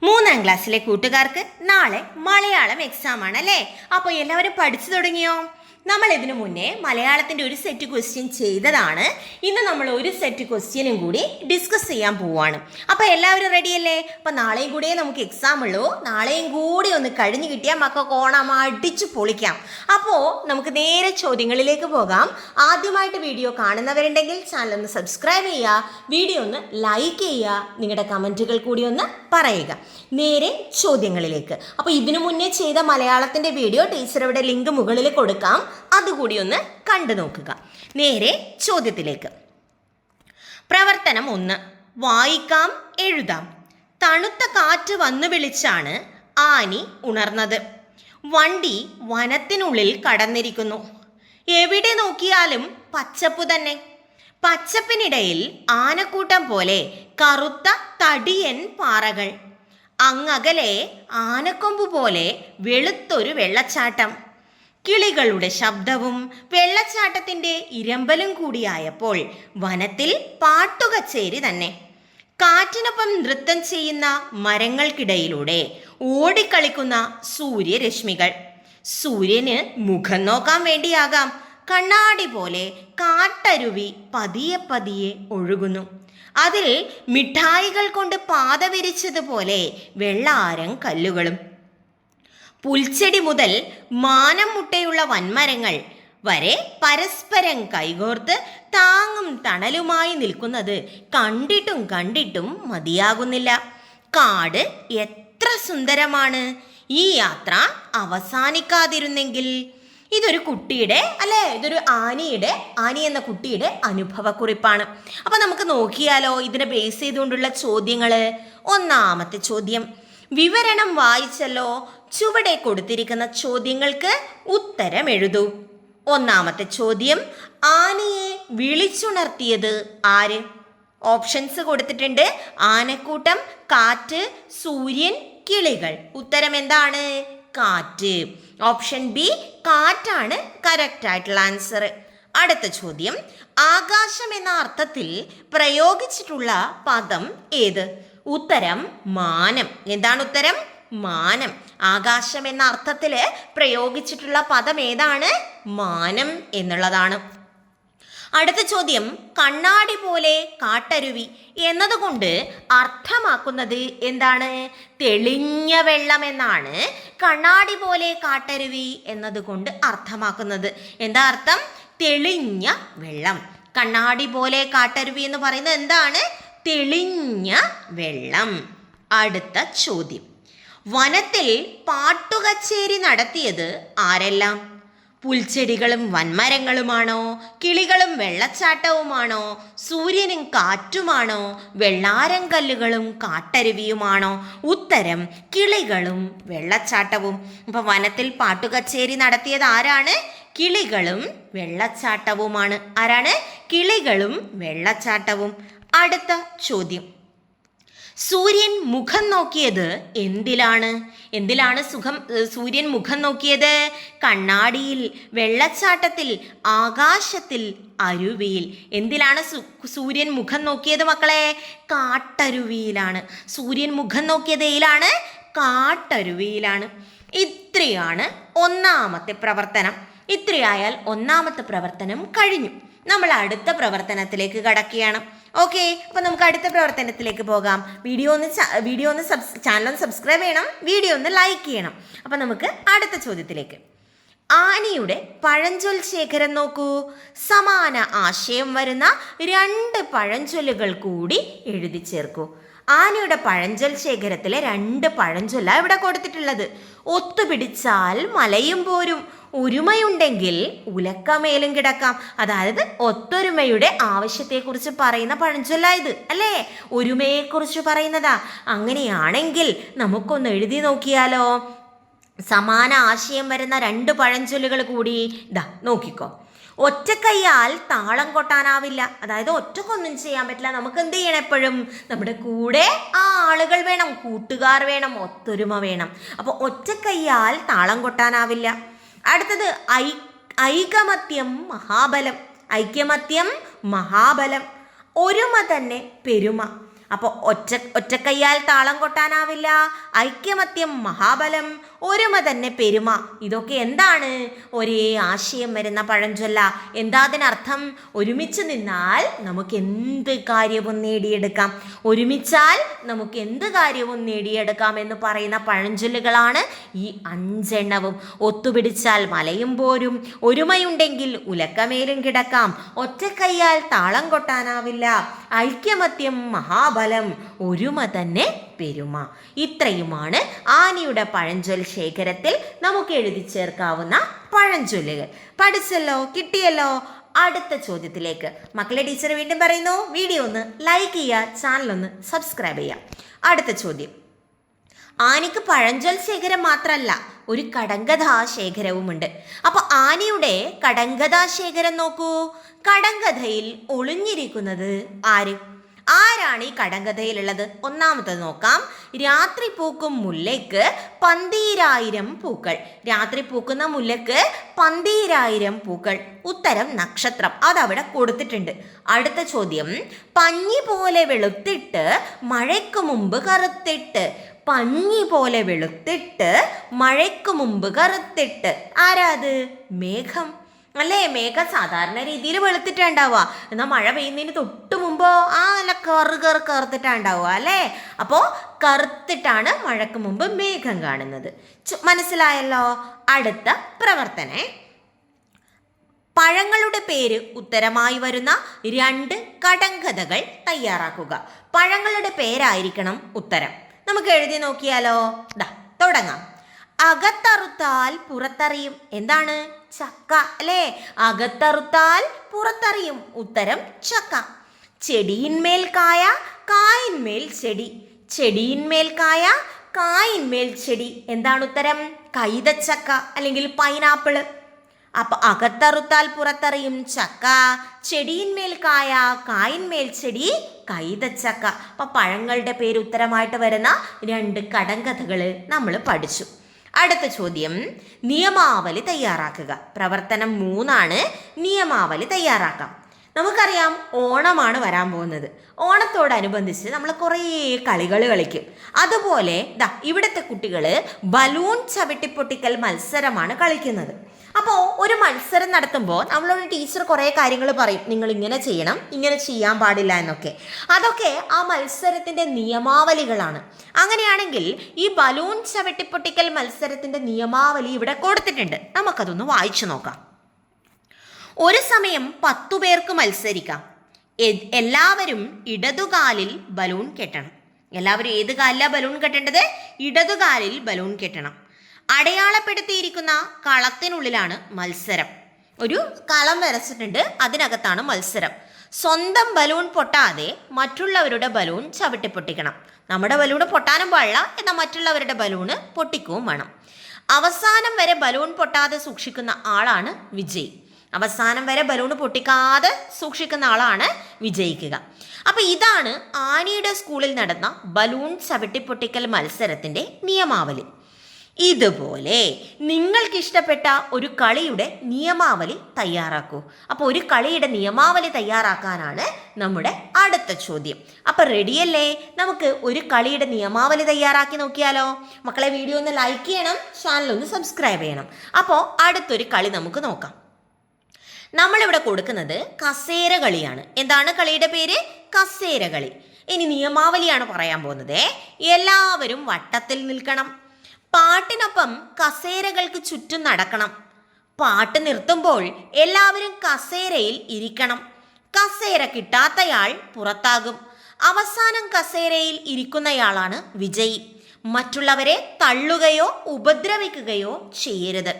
മൂന്നാം ക്ലാസ്സിലെ കൂട്ടുകാർക്ക് നാളെ മലയാളം എക്സാം ആണ് അല്ലേ? അപ്പോൾ എല്ലാവരും പഠിച്ചു തുടങ്ങിയോ? നമ്മൾ ഇതിനു മുന്നേ മലയാളത്തിൻ്റെ ഒരു സെറ്റ് ക്വസ്റ്റ്യൻ ചെയ്തതാണ്. ഇന്ന് നമ്മൾ ഒരു സെറ്റ് ക്വസ്റ്റ്യനും കൂടി ഡിസ്കസ് ചെയ്യാൻ പോവാണ്. അപ്പോൾ എല്ലാവരും റെഡിയല്ലേ? അപ്പോൾ നാളെയും കൂടിയേ നമുക്ക് എക്സാം ഉള്ളൂ. നാളെയും കൂടി ഒന്ന് കഴിഞ്ഞ് കിട്ടിയാൽ മക്കൾക്ക് ഓണം അടിച്ചു പൊളിക്കാം. അപ്പോൾ നമുക്ക് നേരെ ചോദ്യങ്ങളിലേക്ക് പോകാം. ആദ്യമായിട്ട് വീഡിയോ കാണുന്നവരുണ്ടെങ്കിൽ ചാനൽ ഒന്ന് സബ്സ്ക്രൈബ് ചെയ്യുക, വീഡിയോ ഒന്ന് ലൈക്ക് ചെയ്യുക, നിങ്ങളുടെ കമൻറ്റുകൾ കൂടി ഒന്ന് പറയുക. നേരെ ചോദ്യങ്ങളിലേക്ക്. അപ്പോൾ ഇതിനു മുന്നേ ചെയ്ത മലയാളത്തിൻ്റെ വീഡിയോ ടീച്ചർ ഇവിടെ ലിങ്ക് മുകളിൽ കൊടുക്കാം, അതുകൂടി ഒന്ന് കണ്ടു നോക്കുക. നേരെ ചോദ്യത്തിലേക്ക്. പ്രവർത്തനം 1. വായിക്കാം, എഴുതാം. തണുത്ത കാറ്റ് വന്നു വിളിച്ചാണ് ആനി ഉണർന്നത്. വണ്ടി വനത്തിനുള്ളിൽ കടന്നിരിക്കുന്നു. എവിടെ നോക്കിയാലും പച്ചപ്പു തന്നെ. പച്ചപ്പിനിടയിൽ ആനക്കൂട്ടം പോലെ കറുത്ത തടിയൻ പാറകൾ. അങ്ങകലെ ആനക്കൊമ്പ് പോലെ വെളുത്തൊരു വെള്ളച്ചാട്ടം. കിളികളുടെ ശബ്ദവും വെള്ളച്ചാട്ടത്തിൻ്റെ ഇരമ്പലും കൂടിയായപ്പോൾ വനത്തിൽ പാട്ടുകച്ചേരി തന്നെ. കാറ്റിനൊപ്പം നൃത്തം ചെയ്യുന്ന മരങ്ങൾക്കിടയിലൂടെ ഓടിക്കളിക്കുന്ന സൂര്യരശ്മികൾ. സൂര്യന് മുഖം നോക്കാൻ വേണ്ടിയാകാം, കണ്ണാടി പോലെ കാട്ടരുവി പതിയെ പതിയെ ഒഴുകുന്നു. അതിൽ മിഠായികൾ കൊണ്ട് പാത വിരിച്ചതുപോലെ വെള്ളാരം കല്ലുകളും. പുൽച്ചെടി മുതൽ മാനം മുട്ടയുള്ള വൻമരങ്ങൾ വരെ പരസ്പരം കൈകോർത്ത് താങ്ങും തണലുമായി നിൽക്കുന്നത് കണ്ടിട്ടും കണ്ടിട്ടും മതിയാകുന്നില്ല. കാട് എത്ര സുന്ദരമാണ്! ഈ യാത്ര അവസാനിക്കാതിരുന്നെങ്കിൽ. ഇതൊരു കുട്ടിയുടെ ഇതൊരു ആനി എന്ന കുട്ടിയുടെ അനുഭവക്കുറിപ്പാണ്. അപ്പം നമുക്ക് നോക്കിയാലോ ഇതിനെ ബേസ് ചെയ്തുകൊണ്ടുള്ള ചോദ്യങ്ങൾ. ഒന്നാമത്തെ ചോദ്യം വിവരണം വായിച്ചല്ലോ. ചുവടെ കൊടുത്തിരിക്കുന്ന ചോദ്യങ്ങൾക്ക് ഉത്തരം എഴുതൂ. ഒന്നാമത്തെ ചോദ്യം, ആനയെ വിളിച്ചുണർത്തിയത് ആര്? ഓപ്ഷൻസ് കൊടുത്തിട്ടുണ്ട്. ആനക്കൂട്ടം, കാറ്റ്, സൂര്യൻ, കിളികൾ. ഉത്തരം എന്താണ്? കാറ്റ്. ഓപ്ഷൻ ബി കാറ്റാണ് കറക്റ്റ് ആയിട്ടുള്ള ആൻസർ. അടുത്ത ചോദ്യം, ആകാശം എന്ന അർത്ഥത്തിൽ പ്രയോഗിച്ചിട്ടുള്ള പദം ഏത്? ഉത്തരം മാനം. എന്താണ് ഉത്തരം? മാനം. ആകാശം എന്ന അർത്ഥത്തിൽ പ്രയോഗിച്ചിട്ടുള്ള പദം ഏതാണ്? മാനം എന്നുള്ളതാണ്. അടുത്ത ചോദ്യം, കണ്ണാടി പോലെ കാട്ടരുവി എന്നതുകൊണ്ട് അർത്ഥമാക്കുന്നത് എന്താണ്? തെളിഞ്ഞ വെള്ളം എന്നാണ് കണ്ണാടി പോലെ കാട്ടരുവി എന്നതുകൊണ്ട് അർത്ഥമാക്കുന്നത്. എന്താ അർത്ഥം? തെളിഞ്ഞ വെള്ളം. കണ്ണാടി പോലെ കാട്ടരുവി എന്ന് പറയുന്നത് എന്താണ്? തെളിഞ്ഞ വെള്ളം. അടുത്ത ചോദ്യം, വനത്തിൽ പാട്ടുകച്ചേരി നടത്തിയത് ആരെല്ലാം? പുൽച്ചെടികളും വൻമരങ്ങളുമാണോ? കിളികളും വെള്ളച്ചാട്ടവുമാണോ? സൂര്യനും കാറ്റുമാണോ? വെള്ളാരം കല്ലുകളും കാട്ടരുവിയുമാണോ? ഉത്തരം കിളികളും വെള്ളച്ചാട്ടവും. അപ്പം വനത്തിൽ പാട്ടുകച്ചേരി നടത്തിയത് ആരാണ്? കിളികളും വെള്ളച്ചാട്ടവുമാണ്. ആരാണ്? കിളികളും വെള്ളച്ചാട്ടവും. അടുത്ത ചോദ്യം, സൂര്യൻ മുഖം നോക്കിയത് എന്തിലാണ്? സൂര്യൻ മുഖം നോക്കിയത്? കണ്ണാടിയിൽ, വെള്ളച്ചാട്ടത്തിൽ, ആകാശത്തിൽ, അരുവിയിൽ. എന്തിലാണ് സൂര്യൻ മുഖം നോക്കിയത് മക്കളെ? കാട്ടരുവിയിലാണ്. സൂര്യൻ മുഖം നോക്കിയത് ഏതിലാണ്? കാട്ടരുവിയിലാണ്. ഇത്രയാണ് ഒന്നാമത്തെ പ്രവർത്തനം. ഇത്രയായാൽ ഒന്നാമത്തെ പ്രവർത്തനം കഴിഞ്ഞു. നമ്മൾ അടുത്ത പ്രവർത്തനത്തിലേക്ക് കടക്കുകയാണ്. ഓക്കെ, അപ്പം നമുക്ക് അടുത്ത പ്രവർത്തനത്തിലേക്ക് പോകാം. ചാനൽ ഒന്ന് സബ്സ്ക്രൈബ് ചെയ്യണം, വീഡിയോ ഒന്ന് ലൈക്ക് ചെയ്യണം. അപ്പം നമുക്ക് അടുത്ത ചോദ്യത്തിലേക്ക്. ആനിയുടെ പഴഞ്ചൊൽ ശേഖരം നോക്കൂ. സമാന ആശയം വരുന്ന 2 പഴഞ്ചൊല്ലുകൾ കൂടി എഴുതി ചേർക്കൂ. ആനയുടെ പഴഞ്ചൊൽ ശേഖരത്തിലെ 2 പഴഞ്ചൊല്ലാണ് ഇവിടെ കൊടുത്തിട്ടുള്ളത്. ഒത്തുപിടിച്ചാൽ മലയും പോരും, ഒരുമയുണ്ടെങ്കിൽ ഉലക്കമേലും കിടക്കാം. അതായത് ഒത്തൊരുമയുടെ ആവശ്യത്തെക്കുറിച്ച് പറയുന്ന പഴഞ്ചൊല്ലായത് അല്ലേ? ഒരുമയെക്കുറിച്ച് പറയുന്നതാ. അങ്ങനെയാണെങ്കിൽ നമുക്കൊന്ന് എഴുതി നോക്കിയാലോ. സമാന ആശയം വരുന്ന 2 പഴഞ്ചൊല്ലുകൾ കൂടി നോക്കിക്കോ. ഒറ്റക്കൈയാൽ താളം കൊട്ടാനാവില്ല. അതായത് ഒറ്റക്കൊന്നും ചെയ്യാൻ പറ്റില്ല. നമുക്ക് എന്ത് ചെയ്യണം? എപ്പോഴും നമ്മുടെ കൂടെ ആളുകൾ വേണം, കൂട്ടുകാർ വേണം, ഒത്തൊരുമ വേണം. അപ്പോൾ ഒറ്റക്കൈയാൽ താളം കൊട്ടാനാവില്ല. അടുത്തത് ഐകമത്യം മഹാബലം. ഐക്യമത്യം മഹാബലം. ഒരുമ തന്നെ പെരുമ. അപ്പോൾ ഒറ്റക്കയ്യാൽ താളം കൊട്ടാനാവില്ല, ഐക്യമത്യം മഹാബലം, ഒരുമ തന്നെ പെരുമ. ഇതൊക്കെ എന്താണ്? ഒരേ ആശയം വരുന്ന പഴഞ്ചൊല്ല. എന്താ അതിനർത്ഥം? ഒരുമിച്ച് നിന്നാൽ നമുക്ക് എന്ത് കാര്യവും നേടിയെടുക്കാം, ഒരുമിച്ചാൽ നമുക്ക് എന്ത് കാര്യവും നേടിയെടുക്കാം എന്ന് പറയുന്ന പഴഞ്ചൊല്ലുകളാണ് ഈ 5 ഒത്തുപിടിച്ചാൽ മലയും പോരും, ഒരുമയുണ്ടെങ്കിൽ ഉലക്കമേലും കിടക്കാം, ഒറ്റക്കയ്യാൽ താളം കൊട്ടാനാവില്ല, ഐക്യമത്യം മഹാബലം, ഒരുമ തന്നെ പെരുമ. ഇത്രയുമാണ് ആനിയുടെ പഴഞ്ചൊൽ ശേഖരത്തിൽ നമുക്ക് എഴുതി ചേർക്കാവുന്ന പഴഞ്ചൊല്ലുകൾ. പഠിച്ചല്ലോ, കിട്ടിയല്ലോ? അടുത്ത ചോദ്യത്തിലേക്ക്. മക്കളെ, ടീച്ചർ വീണ്ടും പറയുന്നു, വീഡിയോ ഒന്ന് ലൈക്ക് ചെയ്യുക, ചാനൽ ഒന്ന് സബ്സ്ക്രൈബ് ചെയ്യുക. അടുത്ത ചോദ്യം. ആനയ്ക്ക് പഴഞ്ചൊൽ ശേഖരം മാത്രമല്ല, ഒരു കടങ്കഥാ ശേഖരവുമുണ്ട്. അപ്പൊ ആനയുടെ കടങ്കഥാ ശേഖരം നോക്കൂ. കടങ്കഥയിൽ ഒളിഞ്ഞിരിക്കുന്നത് ആരാണ് ഈ കടങ്കഥയിലുള്ളത്? ഒന്നാമത്തത് നോക്കാം. രാത്രി പൂക്കും മുല്ലയ്ക്ക് 12000 പൂക്കൾ. രാത്രി പൂക്കുന്ന മുല്ലയ്ക്ക് 12000 പൂക്കൾ. ഉത്തരം നക്ഷത്രം. അതവിടെ കൊടുത്തിട്ടുണ്ട്. അടുത്ത ചോദ്യം. പഞ്ഞി പോലെ വെളുത്തിട്ട് മഴയ്ക്ക് മുമ്പ് കറുത്തിട്ട്. പഞ്ഞി പോലെ വെളുത്തിട്ട് മഴയ്ക്ക് മുമ്പ് കറുത്തിട്ട്. ആരാത്? മേഘം അല്ലേ? മേഘം സാധാരണ രീതിയിൽ വെളുത്തിട്ടുണ്ടാവുക, എന്നാൽ മഴ പെയ്യുന്നതിന് തൊട്ട് മുമ്പോ നല്ല കറുത്തിട്ടുണ്ടാവുക അല്ലേ? അപ്പോൾ കറുത്തിട്ടാണ് മഴയ്ക്ക് മുമ്പ് മേഘം കാണുന്നത്. മനസ്സിലായല്ലോ? അടുത്ത പ്രവർത്തനം. പഴങ്ങളുടെ പേര് ഉത്തരമായി വരുന്ന 2 കടങ്കഥകൾ തയ്യാറാക്കുക. പഴങ്ങളുടെ പേരായിരിക്കണം ഉത്തരം. നമുക്ക് എഴുതി നോക്കിയാലോ? തുടങ്ങാം. അകത്തറുത്താൽ പുറത്തറിയും. എന്താണ്? ചക്ക അല്ലേ? അകത്തറുത്താൽ പുറത്തറിയും. ഉത്തരം ചക്ക. ചെടിയിന്മേൽ കായ, കായിന്മേൽ ചെടി. ചെടിയിന്മേൽ കായ, കായിന്മേൽ ചെടി. എന്താണ് ഉത്തരം? കൈതച്ചക്ക അല്ലെങ്കിൽ പൈനാപ്പിള്. അപ്പൊ അകത്തറുത്താൽ പുറത്തറിയും ചക്ക, ചെടിയിന്മേൽ കായ, കായിന്മേൽ ചെടി, കൈതച്ചക്ക. അപ്പൊ പഴങ്ങളുടെ പേര് ഉത്തരമായിട്ട് വരുന്ന 2 കടങ്കഥകൾ നമ്മൾ പഠിച്ചു. അടുത്ത ചോദ്യം. നിയമാവലി തയ്യാറാക്കുക. പ്രവർത്തനം 3 നിയമാവലി തയ്യാറാക്കാം. നമുക്കറിയാം, ഓണമാണ് വരാൻ പോകുന്നത്. ഓണത്തോടനുബന്ധിച്ച് നമ്മൾ കുറേ കളികൾ കളിക്കും. അതുപോലെ ഇവിടുത്തെ കുട്ടികൾ ബലൂൺ ചവിട്ടിപ്പൊട്ടിക്കൽ മത്സരമാണ് കളിക്കുന്നത്. അപ്പോൾ ഒരു മത്സരം നടത്തുമ്പോൾ നമ്മളോട് ടീച്ചർ കുറേ കാര്യങ്ങൾ പറയും. നിങ്ങൾ ഇങ്ങനെ ചെയ്യണം, ഇങ്ങനെ ചെയ്യാൻ പാടില്ല എന്നൊക്കെ. അതൊക്കെ ആ മത്സരത്തിൻ്റെ നിയമാവലികളാണ്. അങ്ങനെയാണെങ്കിൽ ഈ ബലൂൺ ചവിട്ടിപ്പൊട്ടിക്കൽ മത്സരത്തിൻ്റെ നിയമാവലി ഇവിടെ കൊടുത്തിട്ടുണ്ട്. നമുക്കതൊന്ന് വായിച്ചു നോക്കാം. ഒരു സമയം 10 പേർക്ക് മത്സരിക്കാം. എല്ലാവരും ഇടതുകാലിൽ ബലൂൺ കെട്ടണം. എല്ലാവരും ഏത് കാലിലാണ് ബലൂൺ കെട്ടേണ്ടത്? ഇടതുകാലിൽ ബലൂൺ കെട്ടണം. അടയാളപ്പെടുത്തിയിരിക്കുന്ന കളത്തിനുള്ളിലാണ് മത്സരം. ഒരു കളം വരച്ചിട്ടുണ്ട്, അതിനകത്താണ് മത്സരം. സ്വന്തം ബലൂൺ പൊട്ടാതെ മറ്റുള്ളവരുടെ ബലൂൺ ചവിട്ടിപ്പൊട്ടിക്കണം. നമ്മുടെ ബലൂണ് പൊട്ടാനും പാടില്ല, എന്നാൽ മറ്റുള്ളവരുടെ ബലൂണ് പൊട്ടിക്കുകയും വേണം. അവസാനം വരെ ബലൂൺ പൊട്ടാതെ സൂക്ഷിക്കുന്ന ആളാണ് വിജയി. അവസാനം വരെ ബലൂണ് പൊട്ടിക്കാതെ സൂക്ഷിക്കുന്ന ആളാണ് വിജയിക്കുക. അപ്പം ഇതാണ് ആനിയുടെ സ്കൂളിൽ നടന്ന ബലൂൺ ചവിട്ടിപ്പൊട്ടിക്കൽ മത്സരത്തിൻ്റെ നിയമാവലി. ഇതുപോലെ നിങ്ങൾക്കിഷ്ടപ്പെട്ട ഒരു കളിയുടെ നിയമാവലി തയ്യാറാക്കൂ. അപ്പോൾ ഒരു കളിയുടെ നിയമാവലി തയ്യാറാക്കാനാണ് നമ്മുടെ അടുത്ത ചോദ്യം. അപ്പോൾ റെഡിയല്ലേ? നമുക്ക് ഒരു കളിയുടെ നിയമാവലി തയ്യാറാക്കി നോക്കിയാലോ? മക്കളെ, വീഡിയോ ഒന്ന് ലൈക്ക് ചെയ്യണം, ചാനൽ ഒന്ന് സബ്സ്ക്രൈബ് ചെയ്യണം. അപ്പോൾ അടുത്തൊരു കളി നമുക്ക് നോക്കാം. നമ്മളിവിടെ കൊടുക്കുന്നത് കസേര കളിയാണ്. എന്താണ് കളിയുടെ പേര്? കസേര കളി. ഇനി നിയമാവലിയാണ് പറയാൻ പോകുന്നത്. എല്ലാവരും വട്ടത്തിൽ നിൽക്കണം. പാട്ടിനൊപ്പം കസേരകൾക്ക് ചുറ്റും നടക്കണം. പാട്ട് നിർത്തുമ്പോൾ എല്ലാവരും കസേരയിൽ ഇരിക്കണം. കസേര കിട്ടാത്തയാൾ പുറത്താകും. അവസാനം കസേരയിൽ ഇരിക്കുന്നയാളാണ് വിജയി. മറ്റുള്ളവരെ തള്ളുകയോ ഉപദ്രവിക്കുകയോ ചെയ്യരുത്.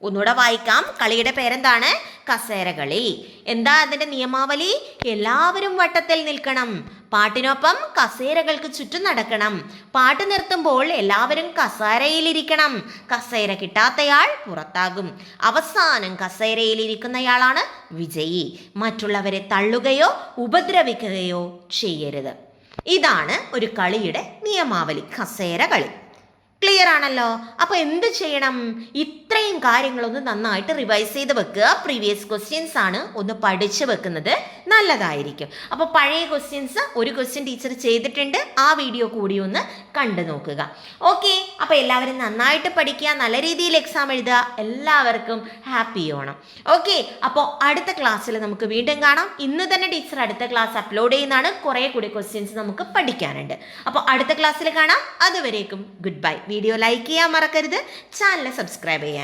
ഒന്നുകൂടെ വായിക്കാം. കളിയുടെ പേരെന്താണ്? കസേര കളി. എന്താ അതിൻ്റെ നിയമാവലി? എല്ലാവരും വട്ടത്തിൽ നിൽക്കണം. പാട്ടിനൊപ്പം കസേരകൾക്ക് ചുറ്റും നടക്കണം. പാട്ട് നിർത്തുമ്പോൾ എല്ലാവരും കസേരയിലിരിക്കണം. കസേര കിട്ടാത്തയാൾ പുറത്താകും. അവസാനം കസേരയിലിരിക്കുന്നയാളാണ് വിജയി. മറ്റുള്ളവരെ തള്ളുകയോ ഉപദ്രവിക്കുകയോ ചെയ്യരുത്. ഇതാണ് ഒരു കളിയുടെ നിയമാവലി, കസേര കളി. ക്ലിയർ ആണല്ലോ? അപ്പോൾ എന്ത് ചെയ്യണം? ഇത്ര ഇത്രയും കാര്യങ്ങളൊന്ന് നന്നായിട്ട് റിവൈസ് ചെയ്ത് വെക്കുക. പ്രീവിയസ് ക്വസ്റ്റ്യൻസ് ആണ്, ഒന്ന് പഠിച്ചു വെക്കുന്നത് നല്ലതായിരിക്കും. അപ്പോൾ പഴയ ക്വസ്റ്റ്യൻസ് ഒരു ക്വസ്റ്റ്യൻ ടീച്ചർ ചെയ്തിട്ടുണ്ട്, ആ വീഡിയോ കൂടി ഒന്ന് കണ്ടു നോക്കുക. ഓക്കെ, അപ്പോൾ എല്ലാവരും നന്നായിട്ട് പഠിക്കുക, നല്ല രീതിയിൽ എക്സാം എഴുതുക. എല്ലാവർക്കും ഹാപ്പി ഓണം. ഓക്കെ, അപ്പോൾ അടുത്ത ക്ലാസ്സിൽ നമുക്ക് വീണ്ടും കാണാം. ഇന്ന് തന്നെ ടീച്ചർ അടുത്ത ക്ലാസ് അപ്ലോഡ് ചെയ്യുന്നതാണ്. കുറേ കൂടി ക്വസ്റ്റ്യൻസ് നമുക്ക് പഠിക്കാനുണ്ട്. അപ്പോൾ അടുത്ത ക്ലാസ്സിൽ കാണാം. അതുവരേക്കും ഗുഡ് ബൈ. വീഡിയോ ലൈക്ക് ചെയ്യാൻ മറക്കരുത്, ചാനൽ സബ്സ്ക്രൈബ് ചെയ്യാനും.